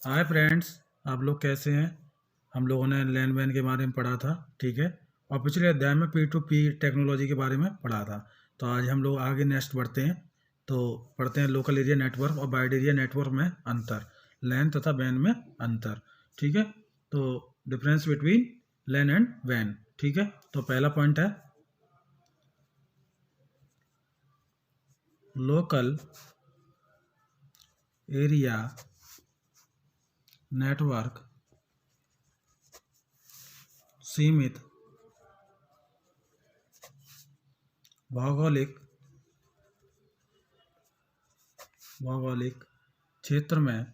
Hi friends, आप लोग कैसे हैं। हम लोगों ने लैन वैन के बारे में पढ़ा था, ठीक है। और पिछले अध्याय में पी टू पी टेक्नोलॉजी के बारे में पढ़ा था। तो आज हम लोग आगे नेक्स्ट बढ़ते हैं। तो पढ़ते हैं लोकल एरिया नेटवर्क और वाइड एरिया नेटवर्क में अंतर, लैन तथा वैन में अंतर, ठीक है। तो डिफरेंस बिटवीन लैन एंड वैन, ठीक है। तो पहला पॉइंट है लोकल एरिया नेटवर्क सीमित भौगोलिक क्षेत्र में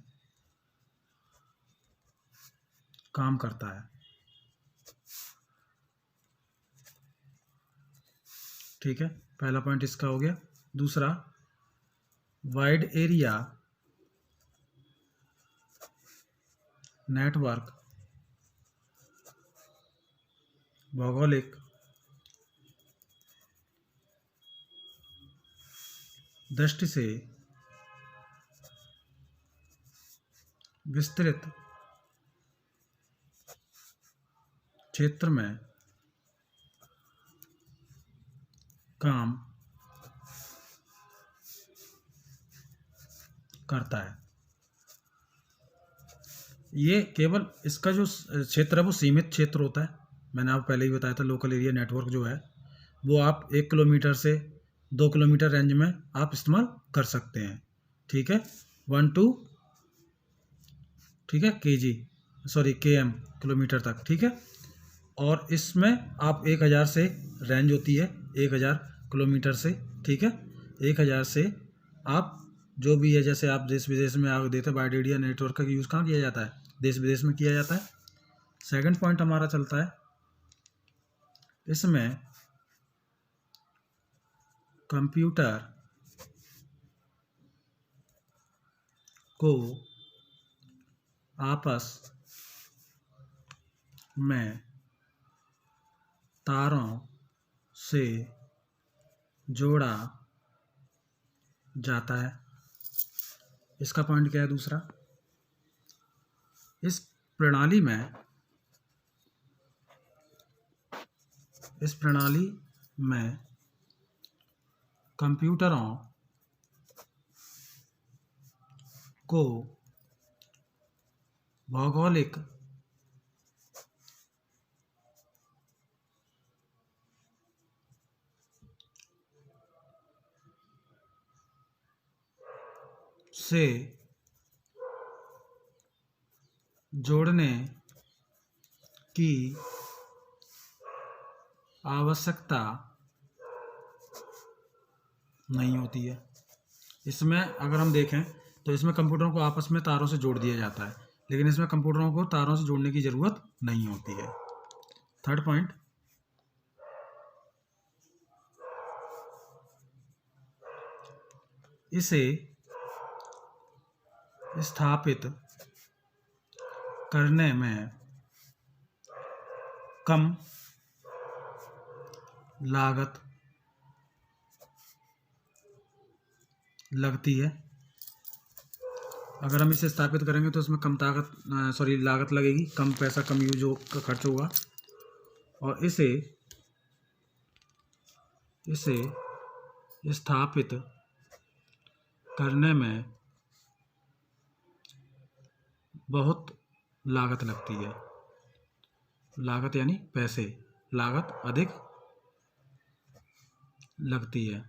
काम करता है, ठीक है। पहला पॉइंट इसका हो गया। दूसरा, वाइड एरिया नेटवर्क भौगोलिक दृष्टि से विस्तृत क्षेत्र में काम करता है। ये केवल इसका जो क्षेत्र है वो सीमित क्षेत्र होता है। मैंने आपको पहले ही बताया था, लोकल एरिया नेटवर्क जो है वो आप 1 किलोमीटर से 2 किलोमीटर रेंज में आप इस्तेमाल कर सकते हैं, ठीक है। 1 to ठीक है km किलोमीटर तक, ठीक है। और इसमें आप 1000 से रेंज होती है, 1000 किलोमीटर से, ठीक है। 1000 से आप जो भी है, जैसे आप देश विदेश में आप देते हैं, वाइड एरिया नेटवर्क का यूज़ कहाँ किया जाता है, देश विदेश में किया जाता है। सेकंड पॉइंट हमारा चलता है, इसमें कंप्यूटर को आपस में तारों से जोड़ा जाता है। इसका पॉइंट क्या है दूसरा, इस प्रणाली में कंप्यूटरों को भौगोलिक से जोड़ने की आवश्यकता नहीं होती है। इसमें अगर हम देखें तो इसमें कंप्यूटरों को आपस में तारों से जोड़ दिया जाता है, लेकिन इसमें कंप्यूटरों को तारों से जोड़ने की ज़रूरत नहीं होती है। थर्ड पॉइंट, इसे स्थापित करने में कम लागत लगती है। अगर हम इसे स्थापित करेंगे तो इसमें कम लागत लगेगी, कम पैसा, कम यूज का खर्च होगा। और इसे स्थापित करने में बहुत लागत लगती है। लागत यानी पैसे, लागत अधिक लगती है,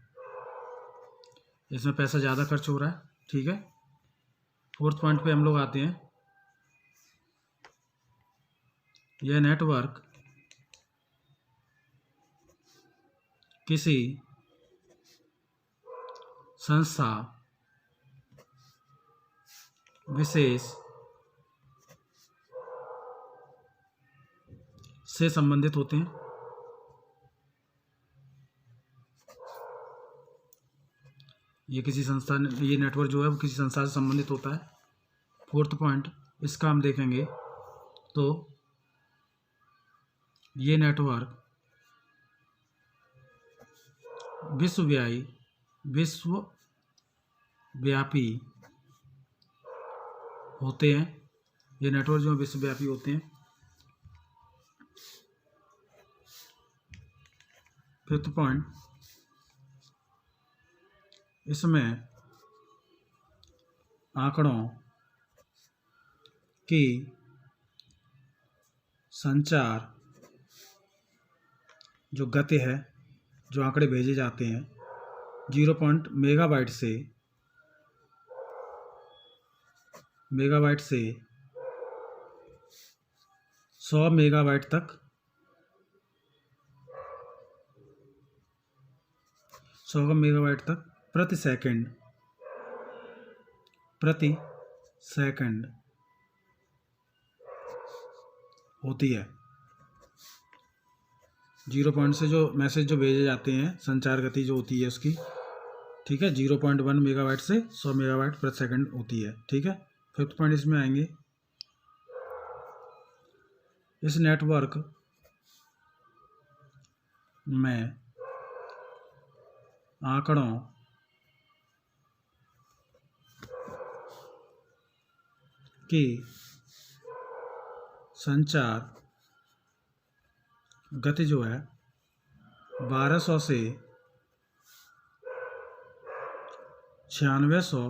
इसमें पैसा ज़्यादा खर्च हो रहा है, ठीक है। फोर्थ पॉइंट पे हम लोग आते हैं, यह नेटवर्क किसी संस्था विशेष से संबंधित होते हैं। ये नेटवर्क जो है वो किसी संस्था से संबंधित होता है। फोर्थ पॉइंट इसका हम देखेंगे तो ये नेटवर्क विश्वव्यापी होते हैं, ये नेटवर्क जो विश्वव्यापी होते हैं। फिफ्थ पॉइंट, इसमें आंकड़ों की संचार जो गति है, जो आंकड़े भेजे जाते हैं 0 मेगाबाइट से 100 मेगाबाइट तक, 100 मेगाबाइट तक प्रति सेकंड होती है। 0 से जो मैसेज जो भेजे जाते हैं, संचार गति जो होती है उसकी, ठीक है, 0.1 मेगाबाइट से 100 मेगाबाइट प्रति सेकंड होती है। ठीक है। फिफ्थ पॉइंट इसमें आएंगे, इस नेटवर्क में आंकड़ों की संचार गति जो है 1200 से 9600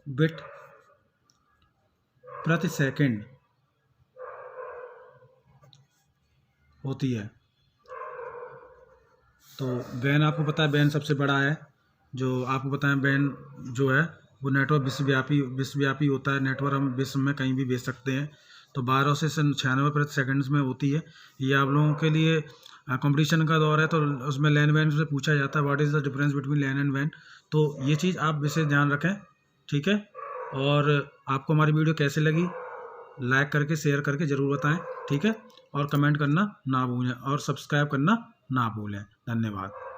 बिट प्रति सेकंड होती है। तो बैन आपको पता है, बैन सबसे बड़ा है, जो आपको पता है बैन जो है वो नेटवर्क विश्वव्यापी होता है। नेटवर्क हम विश्व में कहीं भी भेज सकते हैं। तो 12 से 96 प्रति सेकंड्स में होती है। ये आप लोगों के लिए कंपटीशन का दौर है, तो उसमें लैन वैन से पूछा जाता है what is the difference between LAN and वैन। तो ये चीज़ आप विशेष ध्यान रखें। ठीक है। और आपको हमारी वीडियो कैसे लगी, लाइक करके शेयर करके ज़रूर बताएं। ठीक है। और कमेंट करना ना भूलें और सब्सक्राइब करना ना भूलें। धन्यवाद।